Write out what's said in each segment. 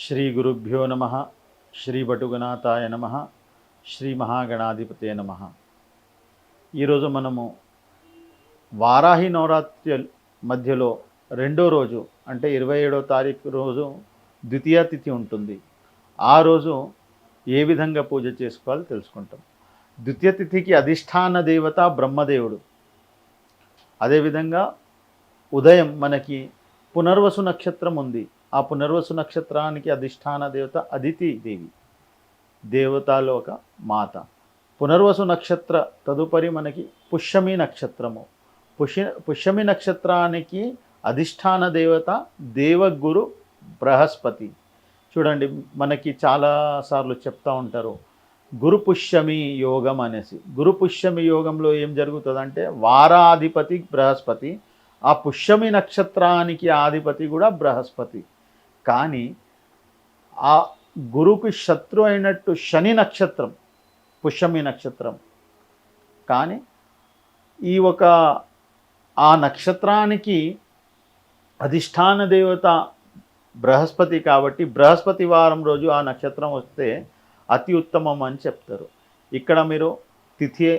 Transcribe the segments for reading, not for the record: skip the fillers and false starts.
శ్రీ గురుభ్యో నమ. శ్రీ బటుగనాథాయ నమ. శ్రీ మహాగణాధిపతే నమ. ఈరోజు మనము వారాహి నవరాత్రి మధ్యలో రెండో రోజు అంటే 27వ తారీఖు రోజు ద్వితీయ తిథి ఉంటుంది. ఆ రోజు ఏ విధంగా పూజ చేసుకోవాలో తెలుసుకుంటాం. ద్వితీయ తిథికి అధిష్టాన దేవత బ్రహ్మదేవుడు. అదేవిధంగా ఉదయం మనకి పునర్వసు నక్షత్రం ఉంది. ఆ పునర్వసు నక్షత్రానికి అధిష్టాన దేవత అదితి దేవి, దేవతాలోక మాత. పునర్వసు నక్షత్ర తదుపరి మనకి పుష్యమి నక్షత్రము. పుష్యమి నక్షత్రానికి అధిష్టాన దేవత దేవగురు బృహస్పతి. చూడండి, మనకి చాలాసార్లు చెప్తూ ఉంటారు గురు పుష్యమి యోగం అనేసి. గురు పుష్యమి యోగంలో ఏం జరుగుతుందంటే వారాధిపతి బృహస్పతి, ఆ పుష్యమి నక్షత్రానికి ఆధిపతి కూడా బృహస్పతి. కానీ ఆ గురుకి శత్రు అయినట్టు శని నక్షత్రం పుష్యమి నక్షత్రం. కానీ ఆ నక్షత్రానికి అధిష్టాన దేవత బృహస్పతి కాబట్టి బృహస్పతి వారం రోజు ఆ నక్షత్రం వస్తే అతి ఉత్తమం అని చెప్తారు. ఇక్కడ మీరు తిథి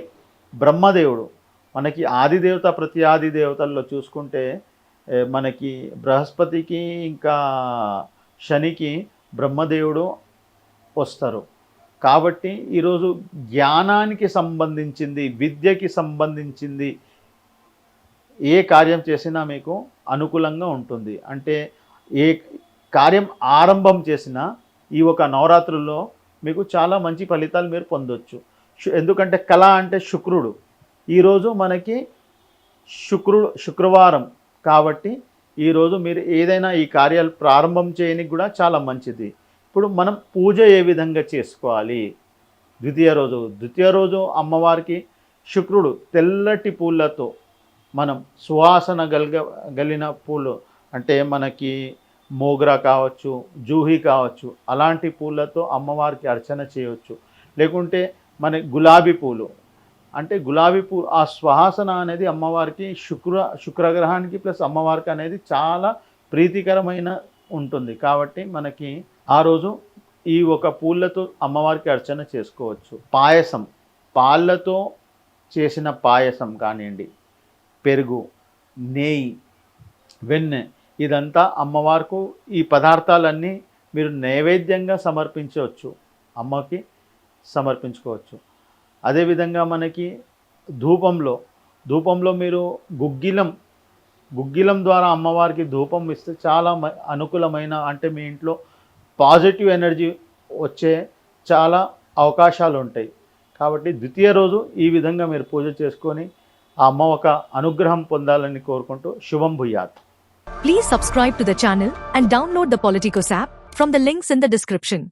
బ్రహ్మదేవుడు మనకి ఆదిదేవత, ప్రతి ఆది దేవతల్లో చూసుకుంటే మనకి బృహస్పతికి ఇంకా శనికి బ్రహ్మదేవుడు వస్తారు. కాబట్టి ఈరోజు జ్ఞానానికి సంబంధించింది, విద్యకి సంబంధించింది ఏ కార్యం చేసినా మీకు అనుకూలంగా ఉంటుంది. అంటే ఏ కార్యం ఆరంభం చేసినా ఈ ఒక నవరాత్రుల్లో మీకు చాలా మంచి ఫలితాలు మీరు పొందొచ్చు. ఎందుకంటే కళ అంటే శుక్రుడు. ఈరోజు మనకి శుక్రవారం కాబట్టి ఈరోజు మీరు ఏదైనా ఈ కార్యాలు ప్రారంభం చేయడానికి కూడా చాలా మంచిది. ఇప్పుడు మనం పూజ ఏ విధంగా చేసుకోవాలి? ద్వితీయ రోజు అమ్మవారికి శుక్రుడు తెల్లటి పూలతో మనం సువాసన గలిగిన పూలు అంటే మనకి మోగ్రా కావచ్చు, జూహి కావచ్చు, అలాంటి పూలతో అమ్మవారికి అర్చన చేయవచ్చు. లేకుంటే మన గులాబీ పూలు అంటే గులాబీ పూలు, ఆ సువాసన అనేది అమ్మవారికి శుక్రగ్రహానికి ప్లస్ అమ్మవారికి అనేది చాలా ప్రీతికరమైన ఉంటుంది. కాబట్టి మనకి ఆ రోజు ఈ ఒక పూలతో అమ్మవారికి అర్చన చేసుకోవచ్చు. పాయసం, పాలతో చేసిన పాయసం కానివ్వండి, పెరుగు, నెయ్యి, వెన్నె, ఇదంతా అమ్మవారికి ఈ పదార్థాలన్నీ మీరు నైవేద్యంగా సమర్పించవచ్చు, అమ్మకి సమర్పించుకోవచ్చు. అదేవిధంగా మనకి ధూపంలో మీరు గుగ్గిలం ద్వారా అమ్మవారికి ధూపం ఇస్తే చాలా అనుకూలమైన, అంటే మీ ఇంట్లో పాజిటివ్ ఎనర్జీ వచ్చే చాలా అవకాశాలు ఉంటాయి. కాబట్టి ద్వితీయ రోజు ఈ విధంగా మీరు పూజ చేసుకొని ఆ అమ్మ ఒక అనుగ్రహం పొందాలని కోరుకుంటూ శుభం భూయాత్. Please subscribe to the channel and download the Politicos app from the links in the description.